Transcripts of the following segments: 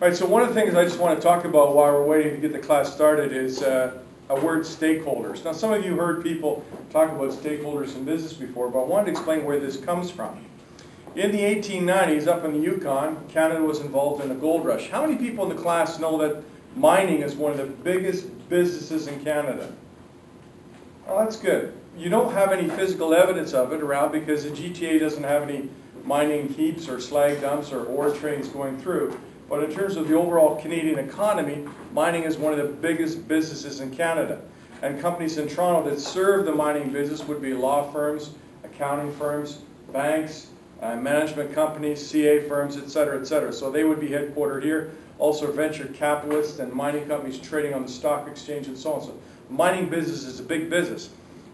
All right, so one of the things I just want to talk about while we're waiting to get the class started is a word, stakeholders. Now, some of you heard people talk about stakeholders in business before, but I wanted to explain where this comes from. In the 1890s, up in the Yukon, Canada was involved in a gold rush. How many people in the class know that mining is one of the biggest businesses in Canada? Well, that's good. You don't have any physical evidence of it around because the GTA doesn't have any mining heaps or slag dumps or ore trains going through. But in terms of the overall Canadian economy, mining is one of the biggest businesses in Canada. And companies in Toronto that serve the mining business would be law firms, accounting firms, banks, management companies, CA firms, etc., etc. So they would be headquartered here. Also venture capitalists and mining companies trading on the stock exchange and so on. So mining business is a big business.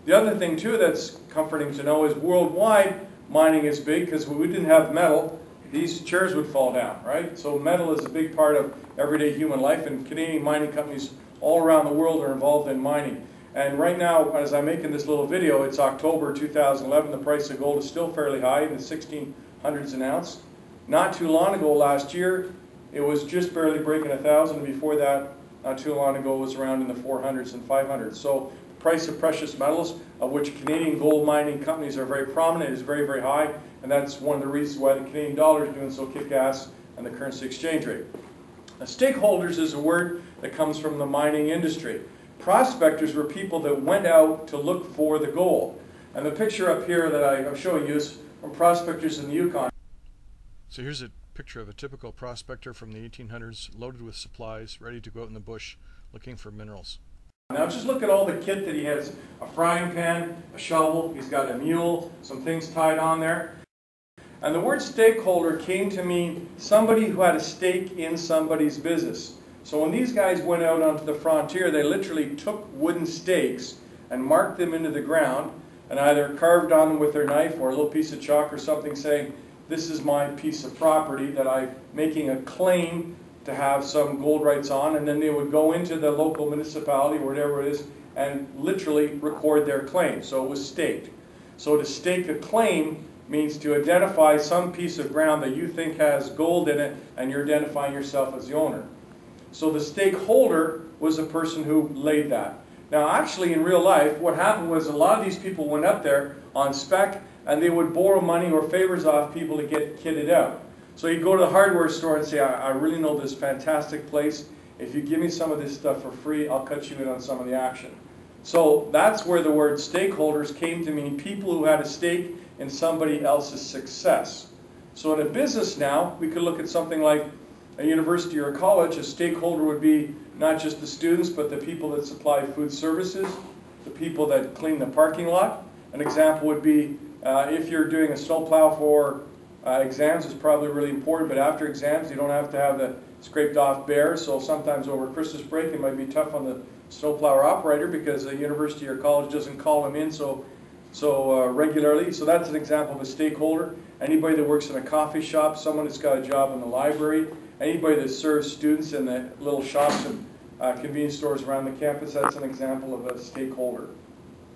The other thing too that's comforting to know is worldwide mining is big because if we didn't have metal, these chairs would fall down, right? So metal is a big part of everyday human life, and Canadian mining companies all around the world are involved in mining. And right now, as I'm making this little video, it's October 2011. The price of gold is still fairly high in the 1600s an ounce. Not too long ago, last year, it was just barely breaking 1,000. And before that, not too long ago, it was around in the 400s and 500s. So the price of precious metals, of which Canadian gold mining companies are very prominent, is very, very high. And that's one of the reasons why the Canadian dollar is doing so kick-ass and the currency exchange rate. Now, stakeholders is a word that comes from the mining industry. Prospectors were people that went out to look for the gold. And the picture up here that I'm showing you is from prospectors in the Yukon. So here's a picture of a typical prospector from the 1800s, loaded with supplies, ready to go out in the bush looking for minerals. Now just look at all the kit that he has. A frying pan, a shovel, he's got a mule, some things tied on there. And the word stakeholder came to mean somebody who had a stake in somebody's business. So when these guys went out onto the frontier, they literally took wooden stakes and marked them into the ground and either carved on them with their knife or a little piece of chalk or something saying, this is my piece of property that I'm making a claim to have some gold rights on, and then they would go into the local municipality or whatever it is and literally record their claim. So it was staked. So to stake a claim means to identify some piece of ground that you think has gold in it and you're identifying yourself as the owner. So the stakeholder was the person who laid that. Now actually in real life what happened was a lot of these people went up there on spec and they would borrow money or favors off people to get kitted out. So you go to the hardware store and say, I really know this fantastic place. If you give me some of this stuff for free, I'll cut you in on some of the action. So that's where the word stakeholders came to mean people who had a stake in somebody else's success. So in a business now, we could look at something like a university or a college. A stakeholder would be not just the students, but the people that supply food services, the people that clean the parking lot. An example would be if you're doing a snowplow for exams, is probably really important, but after exams you don't have to have the scraped off bears, so sometimes over Christmas break it might be tough on the snowplower operator because the university or college doesn't call them in so regularly. So that's an example of a stakeholder. Anybody that works in a coffee shop, someone that's got a job in the library, anybody that serves students in the little shops and convenience stores around the campus, that's an example of a stakeholder.